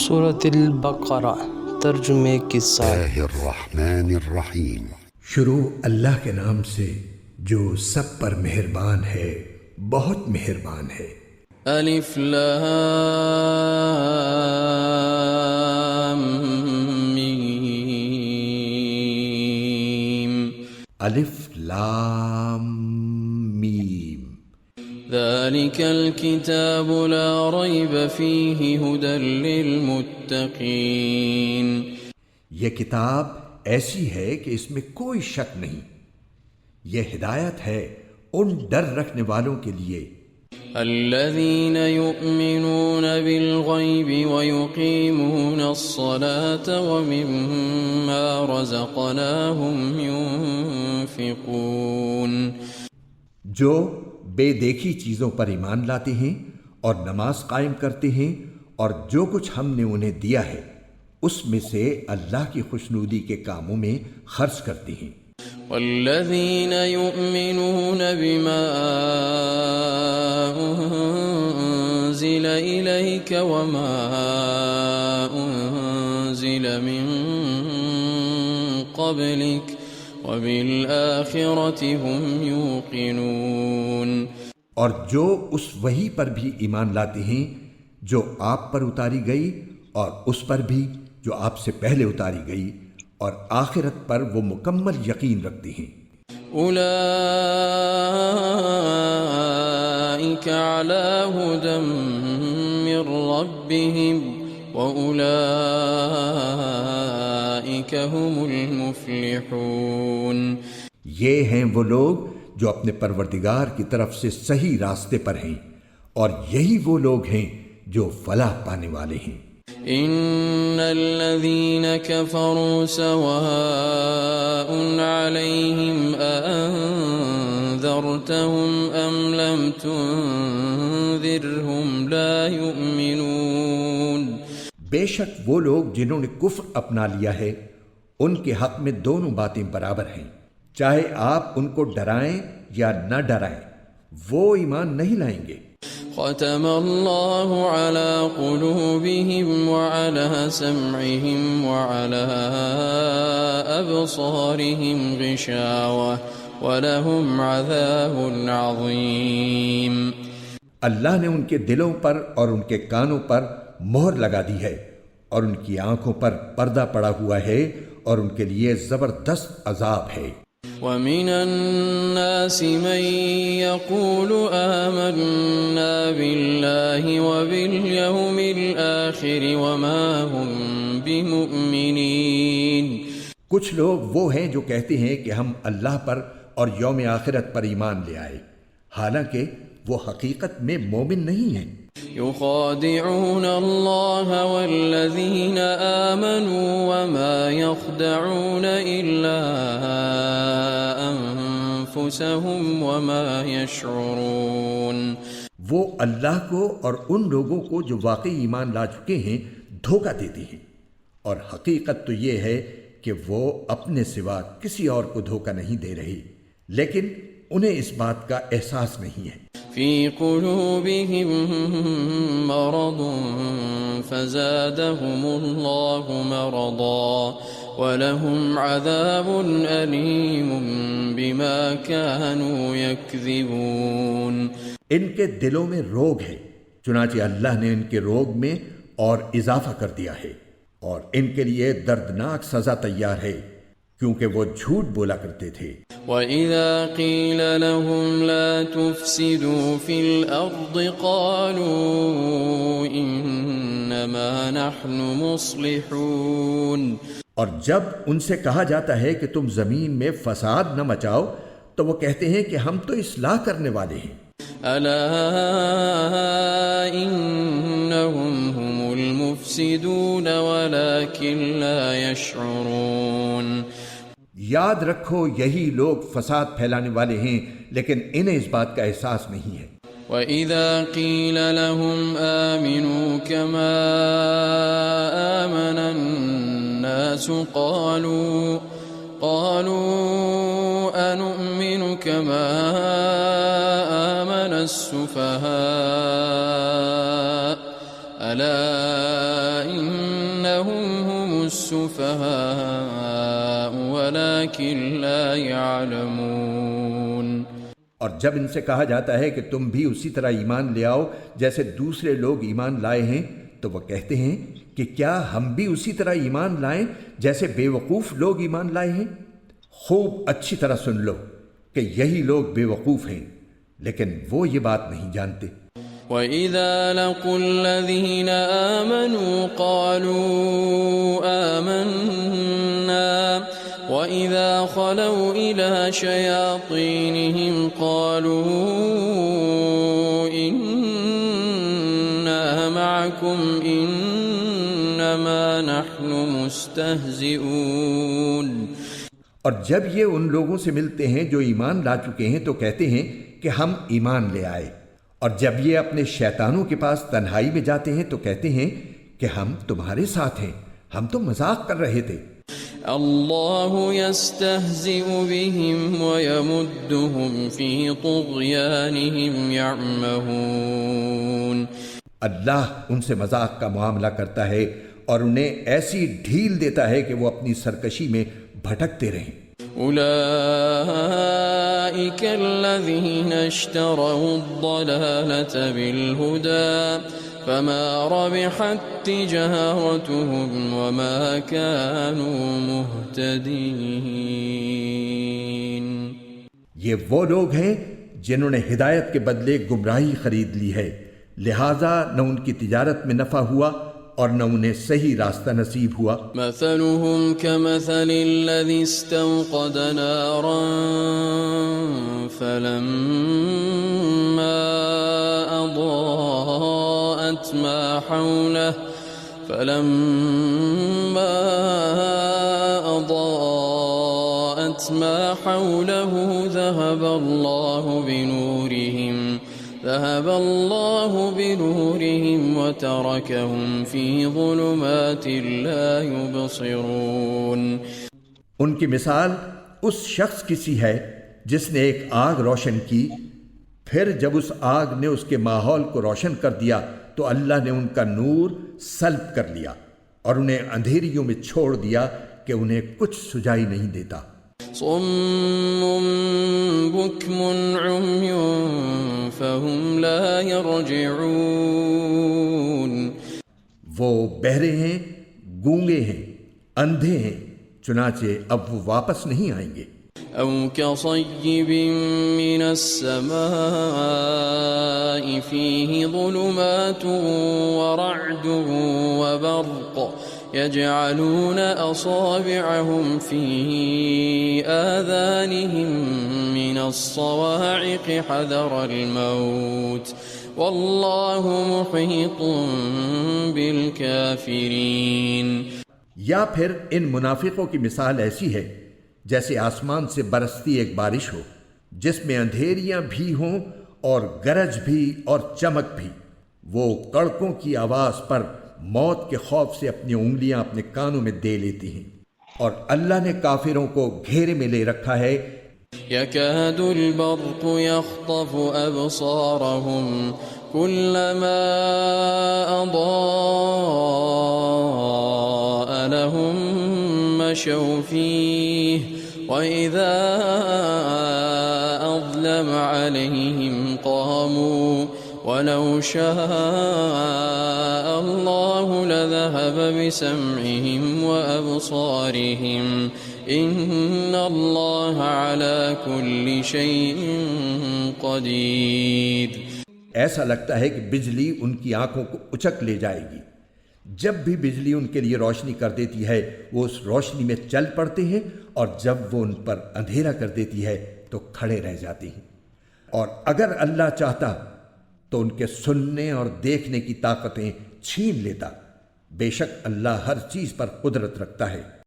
سورۃ البقرہ ترجمے کی ساتھ۔ الرحمن الرحیم۔ شروع اللہ کے نام سے جو سب پر مہربان ہے، بہت مہربان ہے۔ الف لام میم۔ الف لام میم۔ ذلك الكتاب لا ريب فيه هدى للمتقين۔ یہ کتاب ایسی ہے کہ اس میں کوئی شک نہیں، یہ ہدایت ہے ان ڈر رکھنے والوں کے لیے۔ الذين يؤمنون بالغيب ويقيمون الصلاة ومما رزقناهم ينفقون۔ جو بے دیکھی چیزوں پر ایمان لاتے ہیں اور نماز قائم کرتے ہیں، اور جو کچھ ہم نے انہیں دیا ہے اس میں سے اللہ کی خوشنودی کے کاموں میں خرچ کرتے ہیں۔ والذین یؤمنون بما انزل الیک وما انزل من قبلک وبالآخرة هم یوقنون۔ اور جو اس وحی پر بھی ایمان لاتے ہیں جو آپ پر اتاری گئی، اور اس پر بھی جو آپ سے پہلے اتاری گئی، اور آخرت پر وہ مکمل یقین رکھتے ہیں۔ اولئک علی ھدی من ربہم وَأُولَئِكَ هُمُ الْمُفْلِحُونَ۔ یہ ہیں وہ لوگ جو اپنے پروردگار کی طرف سے صحیح راستے پر ہیں، اور یہی وہ لوگ ہیں جو فلاح پانے والے ہیں۔ ان الذين كفروا سواء عليهم أأنذرتهم ام لم تنذرهم لا يؤمنون۔ بے شک وہ لوگ جنہوں نے کفر اپنا لیا ہے، ان کے حق میں دونوں باتیں برابر ہیں، چاہے آپ ان کو ڈرائیں یا نہ ڈرائیں، وہ ایمان نہیں لائیں گے۔ ختم اللہ علی قلوبہم وعلی سمعہم وعلی ابصارہم غشاوہ ولہم عذاب عظیم۔ اللہ نے ان کے دلوں پر اور ان کے کانوں پر مہر لگا دی ہے، اور ان کی آنکھوں پر پردہ پڑا ہوا ہے، اور ان کے لیے زبردست عذاب ہے۔ وَمِنَ النَّاسِ مَن يَقُولُ آمَنَّا بِاللَّهِ وَبِالْيَوْمِ الْآخِرِ وَمَا هُمْ بِمُؤْمِنِينَ۔ کچھ لوگ وہ ہیں جو کہتے ہیں کہ ہم اللہ پر اور یوم آخرت پر ایمان لے آئے، حالانکہ وہ حقیقت میں مومن نہیں ہیں۔ يخادعون الله والذين آمنوا وما يخدعون إلا أنفسهم وما يشعرون۔ وہ اللہ کو اور ان لوگوں کو جو واقعی ایمان لا چکے ہیں دھوکہ دیتے ہیں، اور حقیقت تو یہ ہے کہ وہ اپنے سوا کسی اور کو دھوکہ نہیں دے رہے، لیکن انہیں اس بات کا احساس نہیں ہے۔ فی قلوبہم مرض فزادہم اللہ مرضا ولہم عذاب علیم بما كانوا یکذبون۔ ان کے دلوں میں روگ ہے، چنانچہ اللہ نے ان کے روگ میں اور اضافہ کر دیا ہے، اور ان کے لیے دردناک سزا تیار ہے، کیونکہ وہ جھوٹ بولا کرتے تھے۔ وَإِذَا قِيلَ لَهُمْ لَا تُفْسِدُوا فِي الْأَرْضِ قَالُوا إِنَّمَا نَحْنُ مُصْلِحُونَ۔ اور جب ان سے کہا جاتا ہے کہ تم زمین میں فساد نہ مچاؤ، تو وہ کہتے ہیں کہ ہم تو اصلاح کرنے والے ہیں۔ أَلَا إِنَّهُمْ هُمُ الْمُفْسِدُونَ وَلَكِنْ لَا يَشْعُرُونَ۔ یاد رکھو یہی لوگ فساد پھیلانے والے ہیں، لیکن انہیں اس بات کا احساس نہیں ہے۔ وَإِذَا قِيلَ لَهُمْ آمِنُوا كَمَا آمَنَ النَّاسُ قَالُوا أَنُؤْمِنُ كَمَا آمَنَ السُّفَهَاءُ أَلَا إِنَّ السفهاء ولكن لا يعلمون اور جب ان سے کہا جاتا ہے کہ تم بھی اسی طرح ایمان لے آؤ جیسے دوسرے لوگ ایمان لائے ہیں، تو وہ کہتے ہیں کہ کیا ہم بھی اسی طرح ایمان لائیں جیسے بے وقوف لوگ ایمان لائے ہیں؟ خوب اچھی طرح سن لو کہ یہی لوگ بے وقوف ہیں، لیکن وہ یہ بات نہیں جانتے۔ وَإِذَا لَقُوا الَّذِينَ آمَنُوا قَالُوا آمَنَّا وَإِذَا خَلَوْا إِلَى شَيَاطِينِهِمْ قَالُوا إِنَّا مَعَكُمْ إِنَّمَا نَحْنُ مُسْتَهْزِئُونَ۔ اور جب یہ ان لوگوں سے ملتے ہیں جو ایمان لا چکے ہیں تو کہتے ہیں کہ ہم ایمان لے آئے، اور جب یہ اپنے شیطانوں کے پاس تنہائی میں جاتے ہیں تو کہتے ہیں کہ ہم تمہارے ساتھ ہیں، ہم تو مذاق کر رہے تھے۔ اللہ یستہزئ بہم ویمدہم فی طغیانہم یعمہون۔ اللہ ان سے مذاق کا معاملہ کرتا ہے اور انہیں ایسی ڈھیل دیتا ہے کہ وہ اپنی سرکشی میں بھٹکتے رہیں۔ اولئک الذین اشتروا الضلالة بالہدى فما ربحت تجارتهم وما كانوا مهتدین۔ یہ وہ لوگ ہیں جنہوں نے ہدایت کے بدلے گمراہی خرید لی ہے، لہذا نہ ان کی تجارت میں نفع ہوا اور نہ انہیں صحیح راستہ نصیب ہوا۔ مثلهم كمثل الذي استوقد نارا فلما أضاءت ما حوله ذهب الله بنورهم وتركهم في ظلمات لا يبصرون۔ ان کی مثال اس شخص کی سی ہے جس نے ایک آگ روشن کی، پھر جب اس آگ نے اس کے ماحول کو روشن کر دیا تو اللہ نے ان کا نور سلب کر لیا اور انہیں اندھیریوں میں چھوڑ دیا کہ انہیں کچھ سجائی نہیں دیتا۔ صم بكم عمي فهم لا يرجعون۔ وہ بہرے ہیں، گونگے ہیں، اندھے ہیں، چنانچہ اب وہ واپس نہیں آئیں گے۔ او كصيب من السماء فيه ظلمات ورعد وبرق يجعلون أصابعهم في آذانهم من الصواعق حذر الموت والله محيط بالكافرين۔ یا پھر ان منافقوں کی مثال ایسی ہے جیسے آسمان سے برستی ایک بارش ہو جس میں اندھیریاں بھی ہوں اور گرج بھی اور چمک بھی، وہ کڑکوں کی آواز پر موت کے خوف سے اپنی انگلیاں اپنے کانوں میں دے لیتی ہیں، اور اللہ نے کافروں کو گھیرے میں لے رکھا ہے۔ يكاد البرق يخطف أبصارهم كلما أضاء لهم مشوا فيه وإذا أظلم عليهم قاموا ولو شاء الله لذهب بسمعهم وأبصارهم إن الله على كل شيء قدير۔ ایسا لگتا ہے کہ بجلی ان کی آنکھوں کو اچک لے جائے گی۔ جب بھی بجلی ان کے لیے روشنی کر دیتی ہے وہ اس روشنی میں چل پڑتے ہیں، اور جب وہ ان پر اندھیرا کر دیتی ہے تو کھڑے رہ جاتے ہیں۔ اور اگر اللہ چاہتا تو ان کے سننے اور دیکھنے کی طاقتیں چھین لیتا۔ بے شک اللہ ہر چیز پر قدرت رکھتا ہے۔